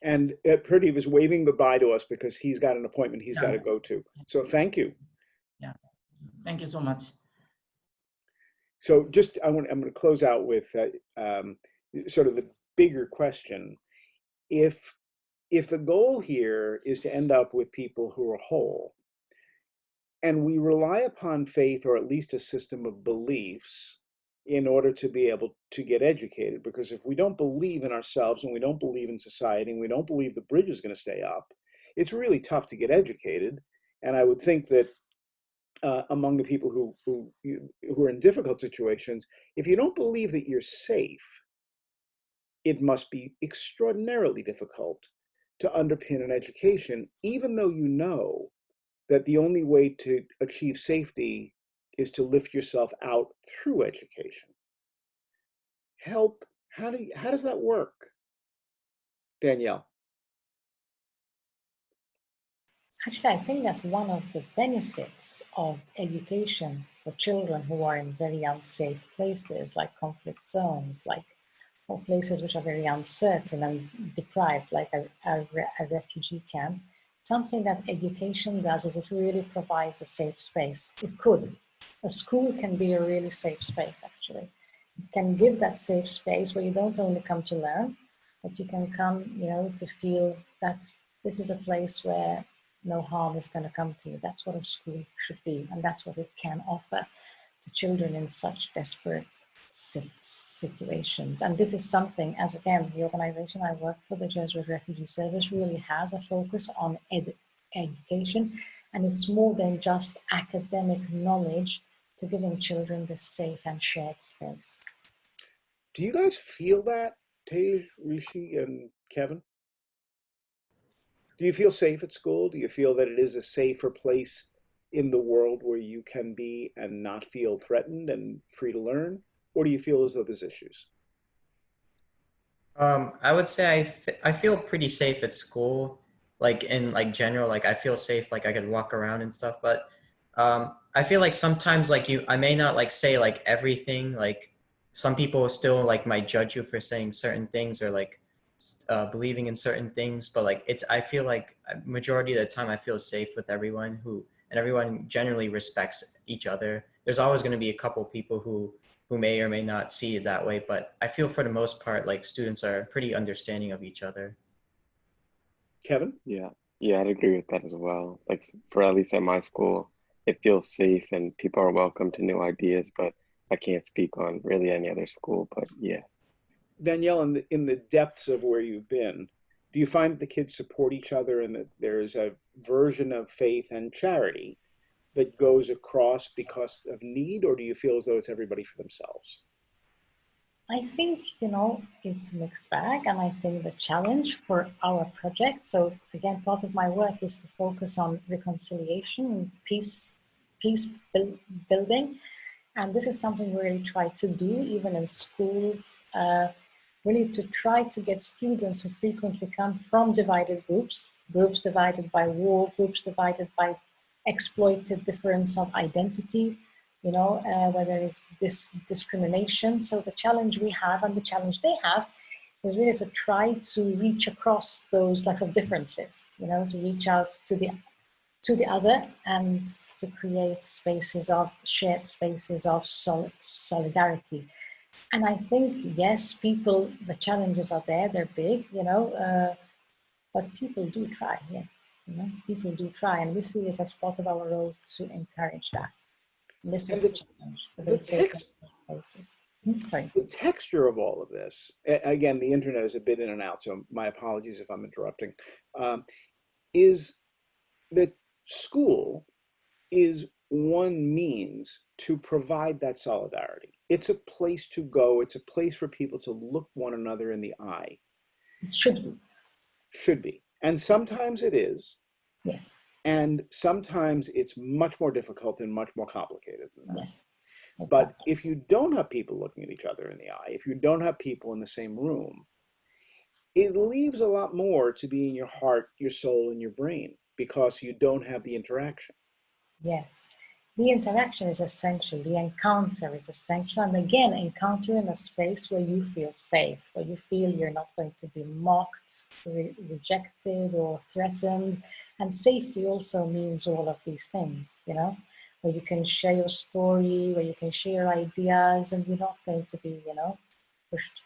And Prodip is waving goodbye to us because he's got an appointment he's got to go to. So thank you. Yeah, thank you so much. So just I'm going to close out with sort of the bigger question. If the goal here is to end up with people who are whole, and we rely upon faith, or at least a system of beliefs, in order to be able to get educated, because if we don't believe in ourselves and we don't believe in society and we don't believe the bridge is going to stay up, it's really tough to get educated. And I would think that among the people who are in difficult situations, if you don't believe that you're safe, it must be extraordinarily difficult to underpin an education, even though you know that the only way to achieve safety is to lift yourself out through education. How does that work? Danielle? Actually, I think that's one of the benefits of education for children who are in very unsafe places, like conflict zones, or places which are very uncertain and deprived, like a refugee camp. Something that education does is it really provides a safe space. It could. A school can be a really safe space, actually. It can give that safe space where you don't only come to learn, but you can come, to feel that this is a place where no harm is going to come to you. That's what a school should be, and that's what it can offer to children in such desperate situations. And this is something, as again, the organization I work for, the Jesuit Refugee Service, really has a focus on education, and it's more than just academic knowledge to giving children this safe and shared space. Do you guys feel that, Tej, Rishi, and Kevin? Do you feel safe at school? Do you feel that it is a safer place in the world where you can be and not feel threatened and free to learn? Or do you feel as though there's issues? I would say I feel pretty safe at school, like in general, I feel safe, I could walk around and stuff, but I feel like sometimes I may not say everything some people still like might judge you for saying certain things or like believing in certain things, but like I feel like majority of the time I feel safe with everyone and everyone generally respects each other. There's always going to be a couple people who may or may not see it that way, but I feel for the most part, like students are pretty understanding of each other. Kevin? Yeah, I'd agree with that as well. Like for at least at my school, it feels safe and people are welcome to new ideas, but I can't speak on really any other school, but yeah. Danielle, in the depths of where you've been, do you find that the kids support each other and that there's a version of faith and charity that goes across because of need, or do you feel as though it's everybody for themselves? I think, it's a mixed bag, and I think the challenge for our project, so again, part of my work is to focus on reconciliation and peace building, and this is something we really try to do, even in schools, really to try to get students who frequently come from divided groups divided by war, groups divided by exploited difference of identity, where there is this discrimination. So the challenge we have and the challenge they have is really to try to reach across those lack of differences, to reach out to the other and to create shared spaces of solidarity. And I think, yes, the challenges are there, they're big, but people do try, yes. People do try, and we see it as part of our role to encourage that. And this is the challenge. The texture of all of this, again, the internet is a bit in and out, so my apologies if I'm interrupting, is that school is one means to provide that solidarity. It's a place to go. It's a place for people to look one another in the eye. It should be. Should be. And sometimes it is. Yes. And sometimes it's much more difficult and much more complicated than that. Yes. But if you don't have people looking at each other in the eye, if you don't have people in the same room, it leaves a lot more to be in your heart, your soul, and your brain because you don't have the interaction. Yes. The interaction is essential. The encounter is essential. And again, encounter in a space where you feel safe, where you feel you're not going to be mocked, rejected, or threatened. And safety also means all of these things, where you can share your story, where you can share ideas, and you're not going to be, pushed.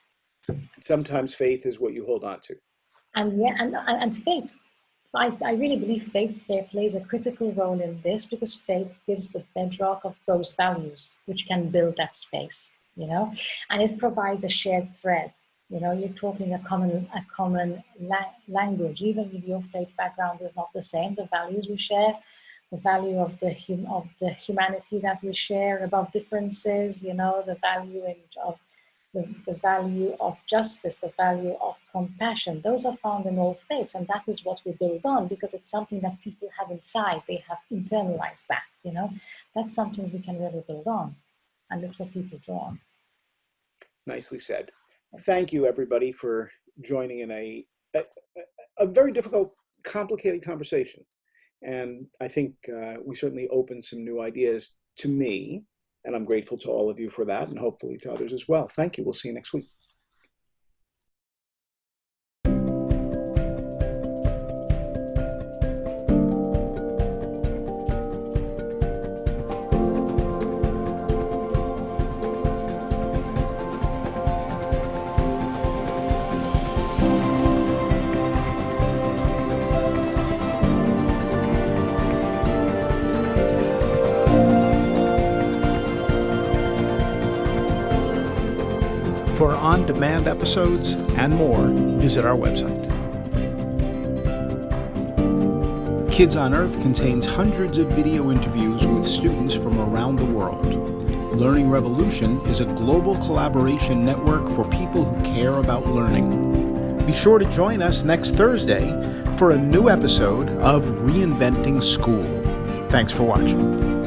Sometimes faith is what you hold on to. And faith. I really believe faith plays a critical role in this because faith gives the bedrock of those values, which can build that space, and it provides a shared thread. You're talking a common language, even if your faith background is not the same. The values we share, the value of the humanity that we share above differences, the value of justice, the value of compassion, those are found in all faiths, and that is what we build on because it's something that people have inside. They have internalized that, That's something we can really build on, and that's what people draw on. Nicely said. Thank you, everybody, for joining in a very difficult, complicated conversation. And I think we certainly opened some new ideas to me. And I'm grateful to all of you for that, and hopefully to others as well. Thank you. We'll see you next week. For on-demand episodes and more, visit our website. Kids on Earth contains hundreds of video interviews with students from around the world. Learning Revolution is a global collaboration network for people who care about learning. Be sure to join us next Thursday for a new episode of Reinventing School. Thanks for watching.